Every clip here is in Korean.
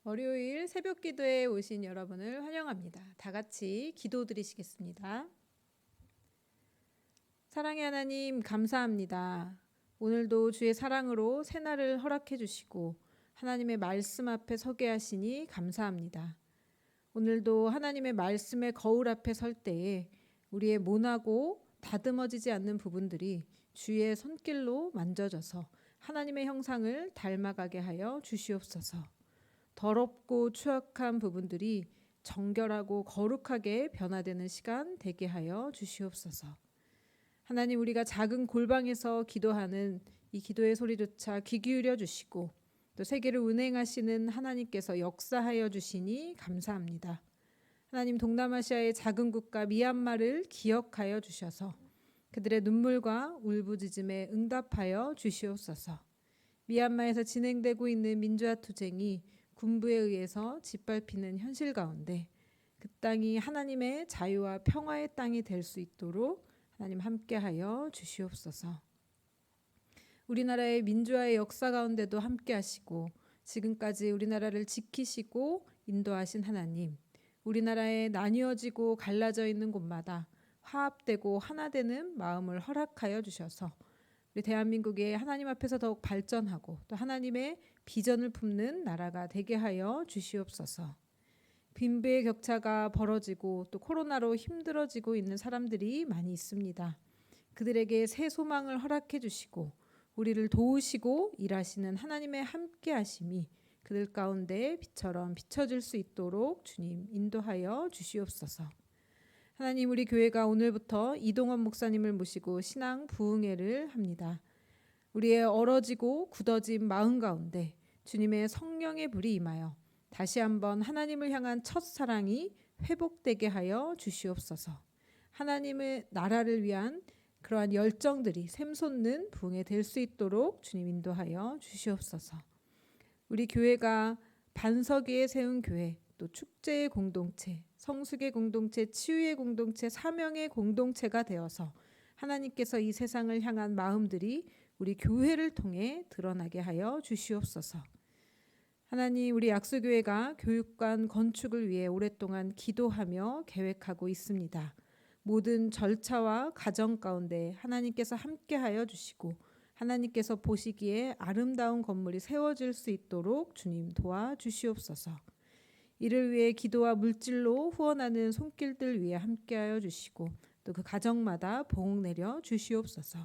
월요일 새벽 기도에 오신 여러분을 환영합니다. 다 같이 기도 드리시겠습니다. 사랑의 하나님, 감사합니다. 오늘도 주의 사랑으로 새날을 허락해 주시고 하나님의 말씀 앞에 서게 하시니 감사합니다. 오늘도 하나님의 말씀의 거울 앞에 설 때에 우리의 모나고 다듬어지지 않는 부분들이 주의 손길로 만져져서 하나님의 형상을 닮아가게 하여 주시옵소서. 더럽고 추악한 부분들이 정결하고 거룩하게 변화되는 시간 되게 하여 주시옵소서. 하나님, 우리가 작은 골방에서 기도하는 이 기도의 소리조차 귀 기울여 주시고 또 세계를 운행하시는 하나님께서 역사하여 주시니 감사합니다. 하나님, 동남아시아의 작은 국가 미얀마를 기억하여 주셔서 그들의 눈물과 울부짖음에 응답하여 주시옵소서. 미얀마에서 진행되고 있는 민주화 투쟁이 군부에 의해서 짓밟히는 현실 가운데 그 땅이 하나님의 자유와 평화의 땅이 될 수 있도록 하나님 함께하여 주시옵소서. 우리나라의 민주화의 역사 가운데도 함께하시고 지금까지 우리나라를 지키시고 인도하신 하나님, 우리나라에 나뉘어지고 갈라져 있는 곳마다 화합되고 하나 되는 마음을 허락하여 주셔서 우리 대한민국이 하나님 앞에서 더욱 발전하고 또 하나님의 비전을 품는 나라가 되게 하여 주시옵소서. 빈부의 격차가 벌어지고 또 코로나로 힘들어지고 있는 사람들이 많이 있습니다. 그들에게 새 소망을 허락해 주시고 우리를 도우시고 일하시는 하나님의 함께 하심이 그들 가운데 빛처럼 비춰질 수 있도록 주님 인도하여 주시옵소서. 하나님, 우리 교회가 오늘부터 이동원 목사님을 모시고 신앙 부흥회를 합니다. 우리의 얼어지고 굳어진 마음 가운데 주님의 성령의 불이 임하여 다시 한번 하나님을 향한 첫사랑이 회복되게 하여 주시옵소서. 하나님의 나라를 위한 그러한 열정들이 샘솟는 부흥회 될 수 있도록 주님 인도하여 주시옵소서. 우리 교회가 반석 위에 세운 교회, 또 축제의 공동체, 성숙의 공동체, 치유의 공동체, 사명의 공동체가 되어서 하나님께서 이 세상을 향한 마음들이 우리 교회를 통해 드러나게 하여 주시옵소서. 하나님, 우리 약수교회가 교육관 건축을 위해 오랫동안 기도하며 계획하고 있습니다. 모든 절차와 과정 가운데 하나님께서 함께하여 주시고 하나님께서 보시기에 아름다운 건물이 세워질 수 있도록 주님 도와주시옵소서. 이를 위해 기도와 물질로 후원하는 손길들 위해 함께하여 주시고 또 그 가정마다 복을 내려 주시옵소서.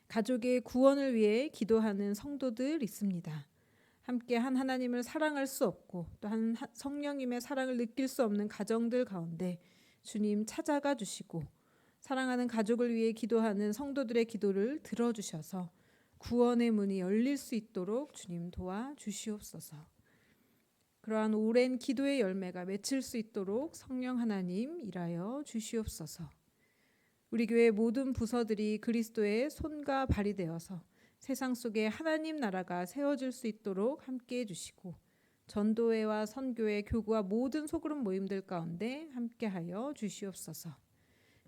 가족의 구원을 위해 기도하는 성도들 있습니다. 함께 한 하나님을 사랑할 수 없고 또 한 성령님의 사랑을 느낄 수 없는 가정들 가운데 주님 찾아가 주시고 사랑하는 가족을 위해 기도하는 성도들의 기도를 들어주셔서 구원의 문이 열릴 수 있도록 주님 도와주시옵소서. 그러한 오랜 기도의 열매가 맺힐 수 있도록 성령 하나님 일하여 주시옵소서. 우리 교회 모든 부서들이 그리스도의 손과 발이 되어서 세상 속에 하나님 나라가 세워질 수 있도록 함께해 주시고 전도회와 선교회, 교구와 모든 소그룹 모임들 가운데 함께하여 주시옵소서.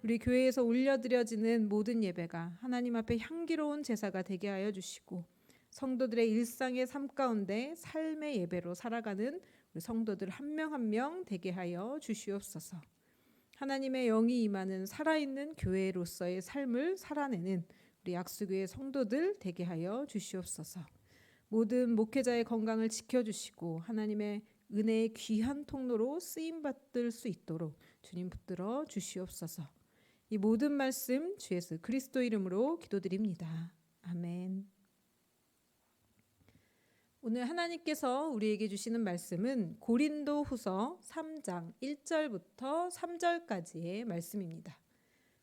우리 교회에서 올려드려지는 모든 예배가 하나님 앞에 향기로운 제사가 되게 하여 주시고 성도들의 일상의 삶 가운데 삶의 예배로 살아가는 우리 성도들 한 명 한 명 되게 하여 주시옵소서. 하나님의 영이 임하는 살아있는 교회로서의 삶을 살아내는 우리 약수교회 성도들 되게 하여 주시옵소서. 모든 목회자의 건강을 지켜주시고 하나님의 은혜의 귀한 통로로 쓰임받을 수 있도록 주님 붙들어 주시옵소서. 이 모든 말씀 주 예수 그리스도 이름으로 기도드립니다. 아멘. 오늘 하나님께서 우리에게 주시는 말씀은 고린도후서 3장 1절부터 3절까지의 말씀입니다.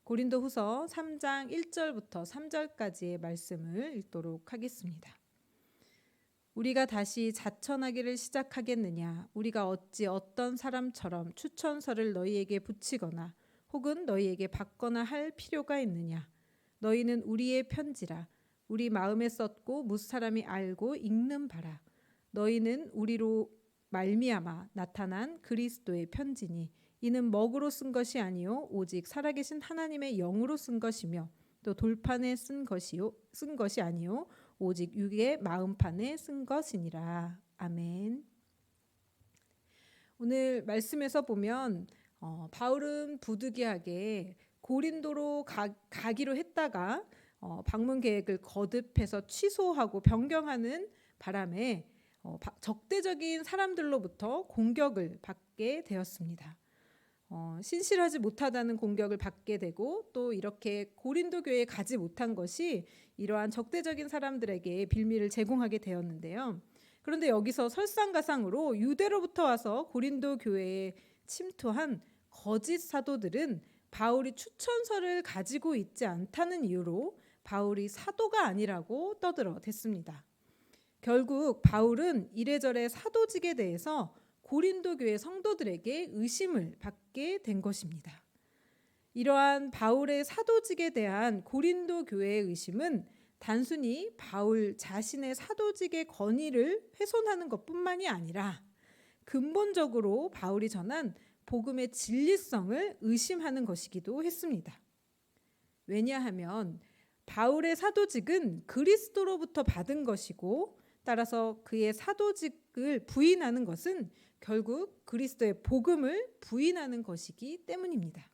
고린도후서 3장 1절부터 3절까지의 말씀을 읽도록 하겠습니다. 우리가 다시 자천하기를 시작하겠느냐? 우리가 어찌 어떤 사람처럼 추천서를 너희에게 붙이거나 혹은 너희에게 받거나 할 필요가 있느냐? 너희는 우리의 편지라. 우리 마음에 썼고 무사람이 알고 읽는 바라. 너희는 우리로 말미암아 나타난 그리스도의 편지니 이는 먹으로 쓴 것이 아니요 오직 살아계신 하나님의 영으로 쓴 것이며 또 돌판에 쓴 것이 아니요 오직 육의 마음판에 쓴 것이니라. 아멘. 오늘 말씀에서 보면 바울은 부득이하게 고린도로 가기로 했다가 방문 계획을 거듭해서 취소하고 변경하는 바람에 적대적인 사람들로부터 공격을 받게 되었습니다. 신실하지 못하다는 공격을 받게 되고 또 이렇게 고린도 교회에 가지 못한 것이 이러한 적대적인 사람들에게 빌미를 제공하게 되었는데요. 그런데 여기서 설상가상으로 유대로부터 와서 고린도 교회에 침투한 거짓 사도들은 바울이 추천서를 가지고 있지 않다는 이유로 바울이 사도가 아니라고 떠들어댔습니다. 결국 바울은 이래저래 사도직에 대해서 고린도 교회 성도들에게 의심을 받게 된 것입니다. 이러한 바울의 사도직에 대한 고린도 교회의 의심은 단순히 바울 자신의 사도직의 권위를 훼손하는 것뿐만이 아니라 근본적으로 바울이 전한 복음의 진리성을 의심하는 것이기도 했습니다. 왜냐하면 바울의 사도직은 그리스도로부터 받은 것이고 따라서 그의 사도직을 부인하는 것은 결국 그리스도의 복음을 부인하는 것이기 때문입니다.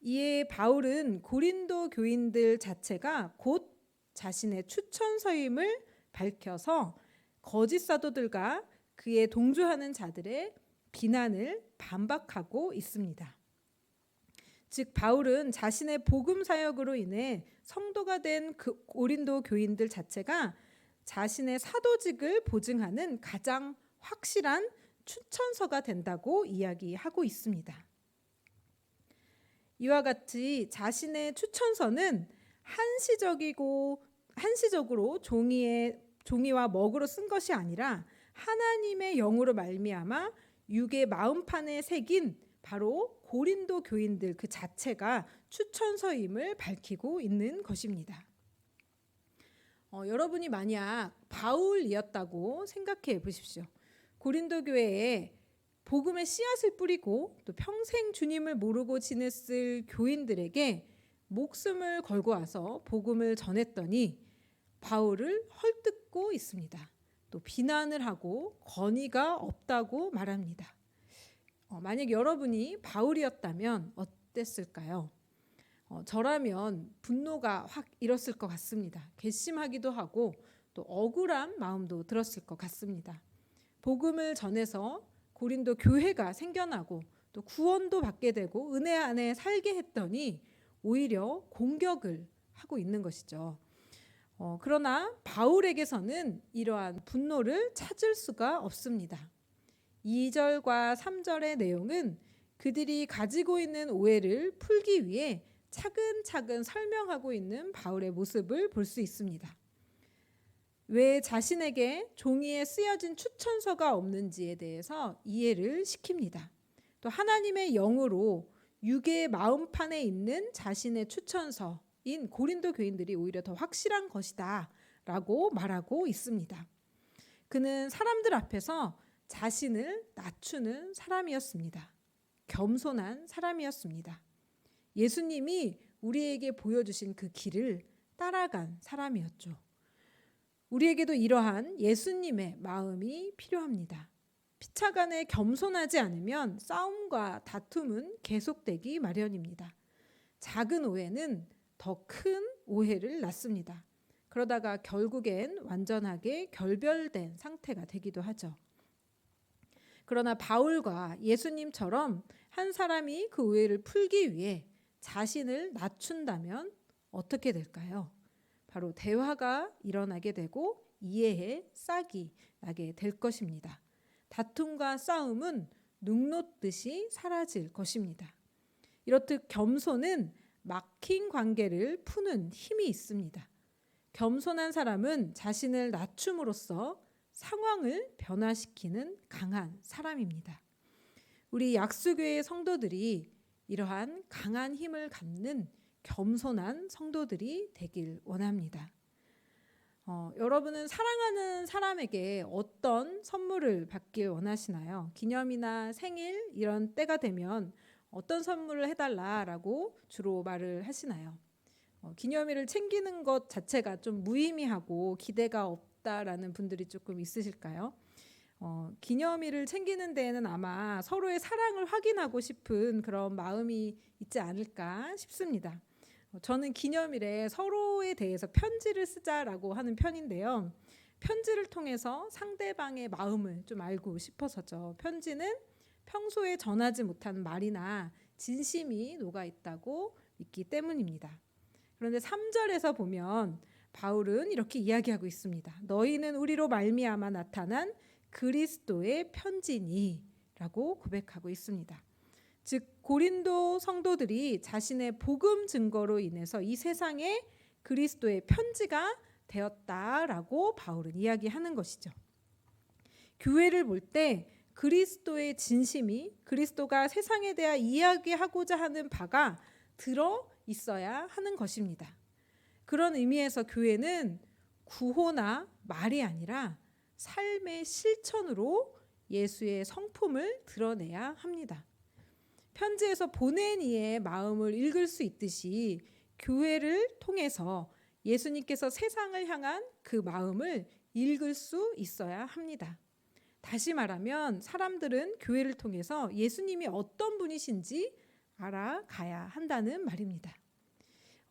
이에 바울은 고린도 교인들 자체가 곧 자신의 추천서임을 밝혀서 거짓 사도들과 그에 동조하는 자들의 비난을 반박하고 있습니다. 즉 바울은 자신의 복음 사역으로 인해 성도가 된 그 고린도 교인들 자체가 자신의 사도직을 보증하는 가장 확실한 추천서가 된다고 이야기하고 있습니다. 이와 같이 자신의 추천서는 한시적으로 종이와 먹으로 쓴 것이 아니라 하나님의 영으로 말미암아 육의 마음판에 새긴 바로 고린도 교인들 그 자체가 추천서임을 밝히고 있는 것입니다. 여러분이 만약 바울이었다고 생각해 보십시오. 고린도 교회에 복음의 씨앗을 뿌리고 또 평생 주님을 모르고 지냈을 교인들에게 목숨을 걸고 와서 복음을 전했더니 바울을 헐뜯고 있습니다. 또 비난을 하고 권위가 없다고 말합니다. 만약 여러분이 바울이었다면 어땠을까요? 저라면 분노가 확 일었을 것 같습니다. 괘씸하기도 하고 또 억울한 마음도 들었을 것 같습니다. 복음을 전해서 고린도 교회가 생겨나고 또 구원도 받게 되고 은혜 안에 살게 했더니 오히려 공격을 하고 있는 것이죠. 그러나 바울에게서는 이러한 분노를 찾을 수가 없습니다. 2절과 3절의 내용은 그들이 가지고 있는 오해를 풀기 위해 차근차근 설명하고 있는 바울의 모습을 볼 수 있습니다. 왜 자신에게 종이에 쓰여진 추천서가 없는지에 대해서 이해를 시킵니다. 또 하나님의 영으로 육의 마음판에 있는 자신의 추천서인 고린도 교인들이 오히려 더 확실한 것이다 라고 말하고 있습니다. 그는 사람들 앞에서 자신을 낮추는 사람이었습니다. 겸손한 사람이었습니다. 예수님이 우리에게 보여주신 그 길을 따라간 사람이었죠. 우리에게도 이러한 예수님의 마음이 필요합니다. 피차간에 겸손하지 않으면 싸움과 다툼은 계속되기 마련입니다. 작은 오해는 더 큰 오해를 낳습니다. 그러다가 결국엔 완전하게 결별된 상태가 되기도 하죠. 그러나 바울과 예수님처럼 한 사람이 그 오해를 풀기 위해 자신을 낮춘다면 어떻게 될까요? 바로 대화가 일어나게 되고 이해의 싹이 나게 될 것입니다. 다툼과 싸움은 눅놓듯이 사라질 것입니다. 이렇듯 겸손은 막힌 관계를 푸는 힘이 있습니다. 겸손한 사람은 자신을 낮춤으로써 상황을 변화시키는 강한 사람입니다. 우리 약수교회 성도들이 이러한 강한 힘을 갖는 겸손한 성도들이 되길 원합니다. 여러분은 사랑하는 사람에게 어떤 선물을 받길 원하시나요? 기념이나 생일 이런 때가 되면 어떤 선물을 해달라라고 주로 말을 하시나요? 기념일을 챙기는 것 자체가 좀 무의미하고 기대가 없다라는 분들이 조금 있으실까요? 기념일을 챙기는 데에는 아마 서로의 사랑을 확인하고 싶은 그런 마음이 있지 않을까 싶습니다. 저는 기념일에 서로에 대해서 편지를 쓰자라고 하는 편인데요. 편지를 통해서 상대방의 마음을 좀 알고 싶어서죠. 편지는 평소에 전하지 못한 말이나 진심이 녹아 있다고 믿기 때문입니다. 그런데 3절에서 보면 바울은 이렇게 이야기하고 있습니다. 너희는 우리로 말미암아 나타난 그리스도의 편지니 라고 고백하고 있습니다. 즉 고린도 성도들이 자신의 복음 증거로 인해서 이 세상에 그리스도의 편지가 되었다라고 바울은 이야기하는 것이죠. 교회를 볼 때 그리스도의 진심이 그리스도가 세상에 대해 이야기하고자 하는 바가 들어 있어야 하는 것입니다. 그런 의미에서 교회는 구호나 말이 아니라 삶의 실천으로 예수의 성품을 드러내야 합니다. 편지에서 보낸 이의 마음을 읽을 수 있듯이 교회를 통해서 예수님께서 세상을 향한 그 마음을 읽을 수 있어야 합니다. 다시 말하면 사람들은 교회를 통해서 예수님이 어떤 분이신지 알아가야 한다는 말입니다.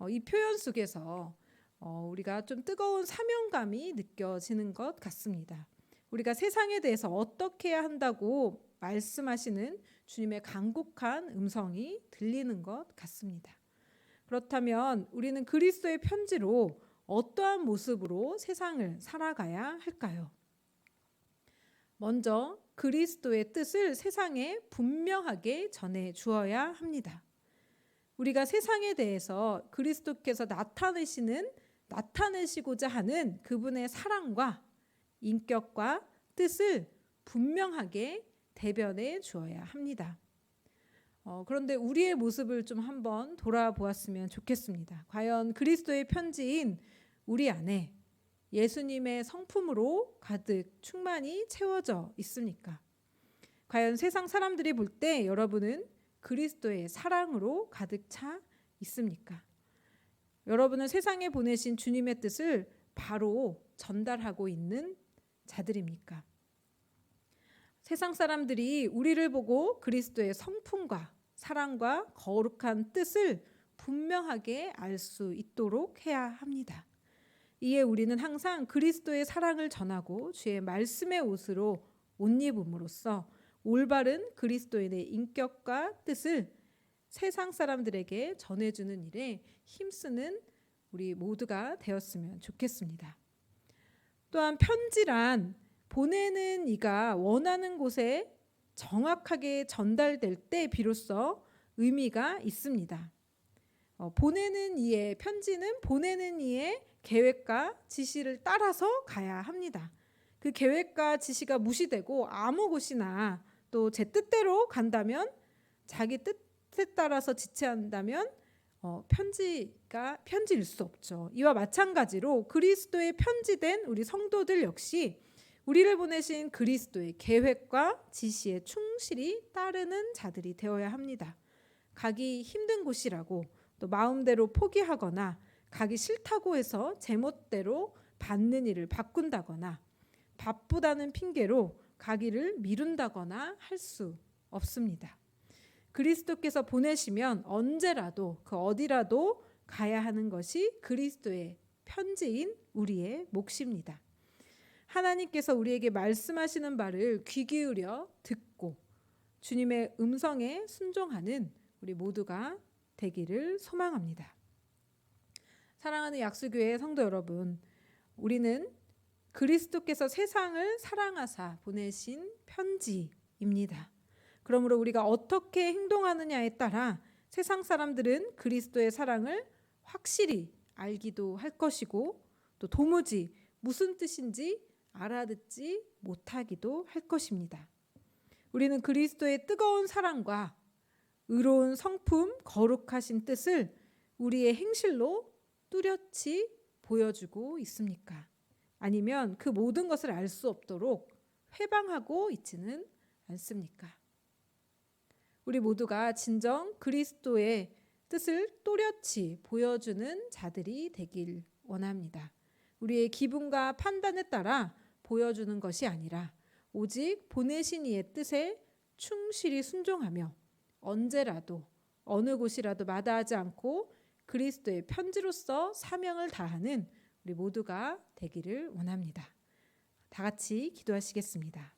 이 표현 속에서 우리가 좀 뜨거운 사명감이 느껴지는 것 같습니다. 우리가 세상에 대해서 어떻게 해야 한다고 말씀하시는 주님의 간곡한 음성이 들리는 것 같습니다. 그렇다면 우리는 그리스도의 편지로 어떠한 모습으로 세상을 살아가야 할까요? 먼저 그리스도의 뜻을 세상에 분명하게 전해 주어야 합니다. 우리가 세상에 대해서 그리스도께서 나타내시고자 하는 그분의 사랑과 인격과 뜻을 분명하게 대변해 주어야 합니다. 그런데 우리의 모습을 좀 한번 돌아보았으면 좋겠습니다. 과연 그리스도의 편지인 우리 안에 예수님의 성품으로 가득 충만히 채워져 있습니까? 과연 세상 사람들이 볼 때 여러분은 그리스도의 사랑으로 가득 차 있습니까? 여러분은 세상에 보내신 주님의 뜻을 바로 전달하고 있는 자들입니까? 세상 사람들이 우리를 보고 그리스도의 성품과 사랑과 거룩한 뜻을 분명하게 알 수 있도록 해야 합니다. 이에 우리는 항상 그리스도의 사랑을 전하고 주의 말씀의 옷으로 옷 입음으로써 올바른 그리스도인의 인격과 뜻을 세상 사람들에게 전해주는 일에 힘쓰는 우리 모두가 되었으면 좋겠습니다. 또한 편지란 보내는 이가 원하는 곳에 정확하게 전달될 때 비로소 의미가 있습니다. 편지는 보내는 이의 계획과 지시를 따라서 가야 합니다. 그 계획과 지시가 무시되고 아무 곳이나 또 제 뜻대로 간다면, 자기 뜻에 따라서 지체한다면 편지일 수 없죠. 이와 마찬가지로 그리스도의 편지된 우리 성도들 역시 우리를 보내신 그리스도의 계획과 지시에 충실히 따르는 자들이 되어야 합니다. 가기 힘든 곳이라고 또 마음대로 포기하거나 가기 싫다고 해서 제멋대로 받는 일을 바꾼다거나 바쁘다는 핑계로 가기를 미룬다거나 할 수 없습니다. 그리스도께서 보내시면 언제라도 그 어디라도 가야 하는 것이 그리스도의 편지인 우리의 몫입니다. 하나님께서 우리에게 말씀하시는 바를 귀 기울여 듣고 주님의 음성에 순종하는 우리 모두가 되기를 소망합니다. 사랑하는 약수교회 성도 여러분, 우리는 그리스도께서 세상을 사랑하사 보내신 편지입니다. 그러므로 우리가 어떻게 행동하느냐에 따라 세상 사람들은 그리스도의 사랑을 확실히 알기도 할 것이고 또 도무지 무슨 뜻인지 알아듣지 못하기도 할 것입니다. 우리는 그리스도의 뜨거운 사랑과 의로운 성품, 거룩하신 뜻을 우리의 행실로 뚜렷이 보여주고 있습니까? 아니면 그 모든 것을 알 수 없도록 회방하고 있지는 않습니까? 우리 모두가 진정 그리스도의 뜻을 또렷이 보여주는 자들이 되길 원합니다. 우리의 기분과 판단에 따라 보여주는 것이 아니라 오직 보내신 이의 뜻에 충실히 순종하며 언제라도 어느 곳이라도 마다하지 않고 그리스도의 편지로서 사명을 다하는 우리 모두가 되기를 원합니다. 다 같이 기도하시겠습니다.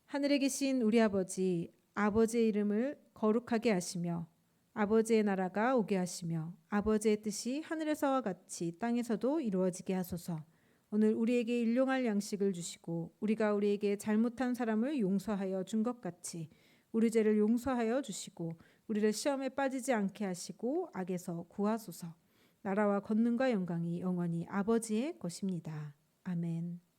하늘에 계신 우리 아버지, 아버지의 이름을 거룩하게 하시며 아버지의 나라가 오게 하시며 아버지의 뜻이 하늘에서와 같이 땅에서도 이루어지게 하소서. 오늘 우리에게 일용할 양식을 주시고 우리가 우리에게 잘못한 사람을 용서하여 준 것 같이 우리 죄를 용서하여 주시고 우리를 시험에 빠지지 않게 하시고 악에서 구하소서. 나라와 권능과 영광이 영원히 아버지의 것입니다. 아멘.